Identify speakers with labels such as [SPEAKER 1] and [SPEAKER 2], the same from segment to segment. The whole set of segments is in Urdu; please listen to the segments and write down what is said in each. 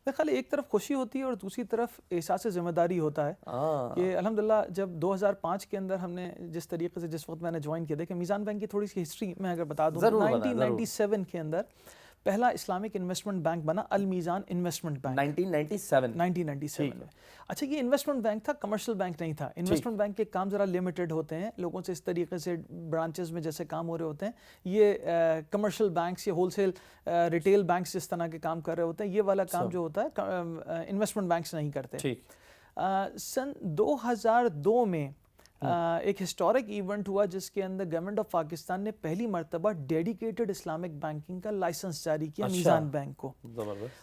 [SPEAKER 1] میرے خیال ایک طرف خوشی ہوتی ہے اور دوسری طرف احساس ذمہ داری ہوتا ہے کہ الحمدللہ جب 2005 کے اندر ہم نے جس طریقے سے جس وقت میں نے جوائن کیا، دیکھیں میزان بینک کی تھوڑی سی ہسٹری میں اگر بتا دوں، 1997 کے اندر پہلا اسلامک انویسٹمنٹ بینک بنا المیزان انویسٹمنٹ بینک 1997 میں۔ اچھا، یہ انویسٹمنٹ بینک تھا، کمرشل بینک نہیں تھا۔ انویسٹمنٹ بینک کے کام ذرا لمیٹڈ ہوتے ہیں، لوگوں سے اس طریقے سے برانچز میں جیسے کام ہو رہے ہوتے ہیں، یہ کمرشل بینکس یا ہول سیل ریٹیل بینکس جس طرح کے کام کر رہے ہوتے ہیں، یہ والا کام جو ہوتا ہے انویسٹمنٹ بینکس نہیں کرتے۔ سن 2002 میں ایک ہسٹورک ایونٹ ہوا جس کے اندر گورنمنٹ آف پاکستان نے پہلی مرتبہ ڈیڈیکیٹڈ اسلامک بینکنگ کا لائسنس جاری کیا میزان بینک کو،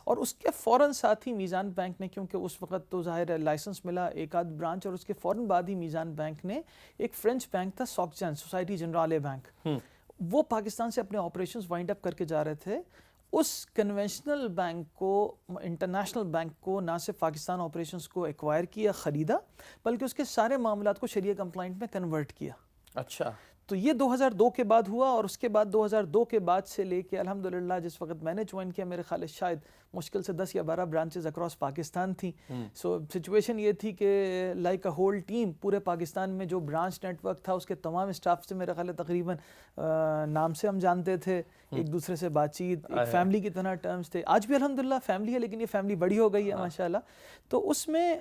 [SPEAKER 1] اور اس کے فوراً ساتھ ہی میزان بینک نے، کیونکہ اس وقت تو ظاہر ہے لائسنس ملا ایک آدھ برانچ، اور اس کے فوراً بعد ہی میزان بینک نے ایک فرینچ بینک تھا سوکجن، سوسائٹی جنرالے بینک، وہ پاکستان سے اپنے آپریشنز وائنڈ اپ کر کے جا رہے تھے، اس کنونشنل بینک کو، انٹرنیشنل بینک کو نہ صرف پاکستان آپریشنز کو ایکوائر کیا، خریدا، بلکہ اس کے سارے معاملات کو شریعہ کمپلائنٹ میں کنورٹ کیا۔ اچھا، تو یہ 2002 کے بعد ہوا، اور اس کے بعد 2002 کے بعد سے لے کے الحمدللہ جس وقت میں نے جوائن کیا، میرے خیال شاید مشکل سے 10 یا 12 برانچز اکراس پاکستان تھیں۔ سو سچویشن یہ تھی کہ لائک اے ہول ٹیم، پورے پاکستان میں جو برانچ نیٹ ورک تھا اس کے تمام اسٹاف سے میرے خیال تقریباً نام سے ہم جانتے تھے، ایک دوسرے سے بات چیت، ایک فیملی کی طرح ٹرمز تھے۔ آج بھی الحمدللہ فیملی ہے، لیکن یہ فیملی بڑی ہو گئی ہے ماشاءاللہ۔ تو اس میں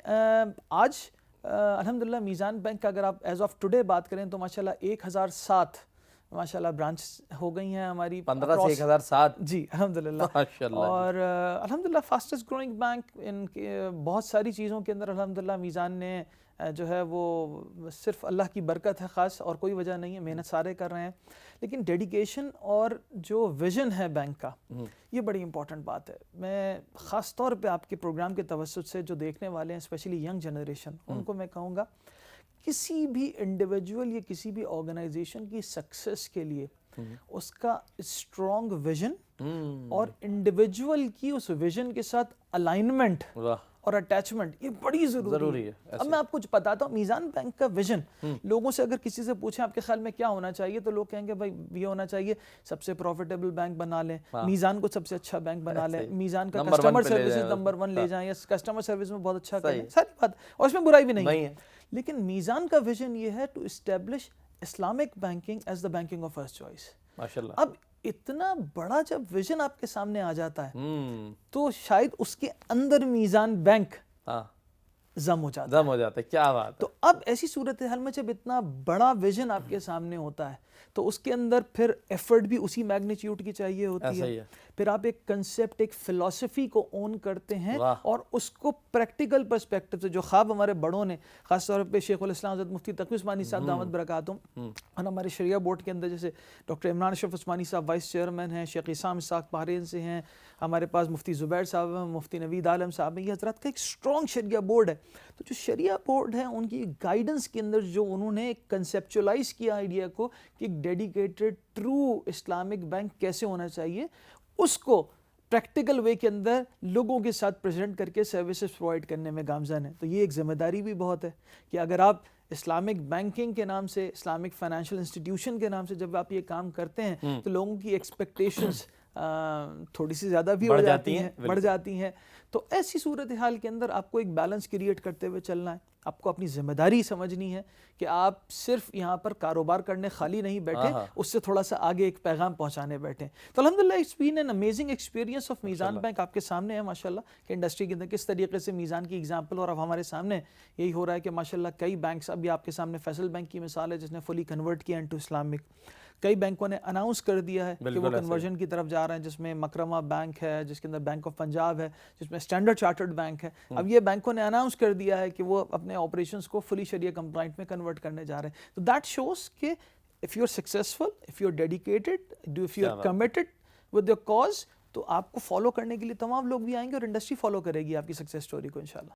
[SPEAKER 1] آج الحمدللہ میزان بینک کا اگر آپ ایز آف ٹوڈے بات کریں تو ماشاءاللہ 1007 ماشاءاللہ برانچ ہو گئی ہیں ہماری،
[SPEAKER 2] 15 سے 1007
[SPEAKER 1] جی الحمدللہ ماشاءاللہ، اور الحمدللہ فاسٹسٹ گروئنگ بینک ان کے بہت ساری چیزوں کے اندر الحمدللہ میزان نے جو ہے وہ صرف اللہ کی برکت ہے خاص، اور کوئی وجہ نہیں ہے، محنت سارے کر رہے ہیں، لیکن ڈیڈیکیشن اور جو ویژن ہے بینک کا، یہ بڑی امپورٹنٹ بات ہے۔ میں خاص طور پہ آپ کے پروگرام کے توسط سے جو دیکھنے والے ہیں اسپیشلی ینگ جنریشن، ان کو میں کہوں گا کسی بھی انڈیویجول یا کسی بھی آرگنائزیشن کی سکسیس کے لیے اس کا اسٹرانگ ویژن اور انڈیویجول کی اس ویژن کے ساتھ الائنمنٹ اور اٹیچمنٹ، یہ بڑی ضروری ہے۔ اب میں آپ کو بتاتا ہوں میزان بینک کا ویژن، لوگوں سے اگر کسی سے پوچھیں آپ کے خیال میں کیا ہونا چاہیے، تو لوگ کہیں گے بھائی یہ ہونا چاہیے سب سے پروفیٹیبل بینک بنا لیں، میزان کو سب سے اچھا بینک بنا لیں، میزان کا کسٹمر سروسز نمبر 1 لے جائیں، یا کسٹمر سروس میں بہت اچھا کریں، ساری بات، اور اس میں برائی بھی نہیں ہے، لیکن میزان کا ویژن یہ ہے to establish Islamic banking as the banking of first choice. ماشاءاللہ، اب اتنا بڑا جب ویژن آپ کے سامنے آ جاتا ہے تو شاید اس کے اندر میزان بینک ضم ہو جاتا ہے۔ کیا بات ہے! تو اب ایسی صورتحال میں جب اتنا بڑا ویژن آپ کے سامنے ہوتا ہے تو اس کے اندر پھر ایفرٹ بھی اسی میگنیچیوڈ کی چاہیے ہوتی ہے، پھر آپ ایک کنسیپٹ، ایک فلسفی کو اون کرتے ہیں اور اس کو پریکٹیکل پرسپیکٹو سے، جو خواب ہمارے بڑوں نے، خاص طور پہ شیخ الاسلام حضرت مفتی تقی عثمانی صاحب دامت برکاتہم، اور ہمارے شریعہ بورڈ کے اندر جیسے ڈاکٹر عمران اشرف عثمانی صاحب وائس چیئرمین ہیں، شیخ عصام اسحاق بحرین سے ہیں، ہمارے پاس مفتی زبیر صاحب ہیں، مفتی نوید عالم صاحب ہیں، یہ حضرات کا ایک اسٹرانگ شریعہ بورڈ ہے۔ تو جو شریعہ بورڈ ہے ان کی گائیڈنس کے اندر جو انہوں نے کنسیپچولائز کیا آئیڈیا کو کہ ایک ڈیڈیکیٹڈ ٹرو اسلامک بینک کیسے ہونا چاہیے، اس کو پریکٹیکل وے کے اندر لوگوں کے ساتھ پریزنٹ کر کے سروسز پرووائڈ کرنے میں گامزن ہے۔ تو یہ ایک ذمہ داری بھی بہت ہے کہ اگر آپ اسلامک بینکنگ کے نام سے، اسلامک فائنینشیل انسٹیٹیوشن کے نام سے جب آپ یہ کام کرتے ہیں تو لوگوں کی ایکسپیکٹیشنز تھوڑی سی زیادہ بھی ہو جاتی ہیں، بڑھ جاتی ہیں۔ تو ایسی صورتحال کے اندر آپ کو ایک بیلنس کریٹ کرتے ہوئے چلنا ہے، آپ کو اپنی ذمہ داری سمجھنی ہے کہ آپ صرف یہاں پر کاروبار کرنے خالی نہیں بیٹھے، اس سے تھوڑا سا آگے ایک پیغام پہنچانے بیٹھے۔ تو الحمدللہ it's been an amazing experience of Meezan Bank, آپ کے سامنے ہے ماشاءاللہ کہ انڈسٹری کے اندر کس طریقے سے میزان کی ایگزامپل، اور اب ہمارے سامنے یہی ہو رہا ہے کہ ماشاءاللہ کئی بینکس، ابھی آپ کے سامنے فیصل بینک کی مثال ہے جس نے فلی کنورٹ کیا انٹو اسلامک، کئی بینکوں نے اناؤنس کر دیا ہے کہ وہ کنورژن کی طرف جا رہے ہیں، جس میں مکرمہ بینک ہے، جس کے اندر بینک آف پنجاب ہے، جس میں اسٹینڈرڈ چارٹرڈ بینک ہے۔ اب یہ بینکوں نے اناؤنس کر دیا ہے کہ وہ اپنے آپریشنز کو فلی شریعہ کمپلائنٹ میں کنورٹ کرنے جا رہے ہیں۔ تو دیٹ شوز کہ if you are successful, if you are dedicated, if you are committed with your cause، تو آپ کو فالو کرنے کے لیے تمام لوگ بھی آئیں گے اور انڈسٹری فالو کرے گی آپ کی سکسیس سٹوری کو انشاءاللہ۔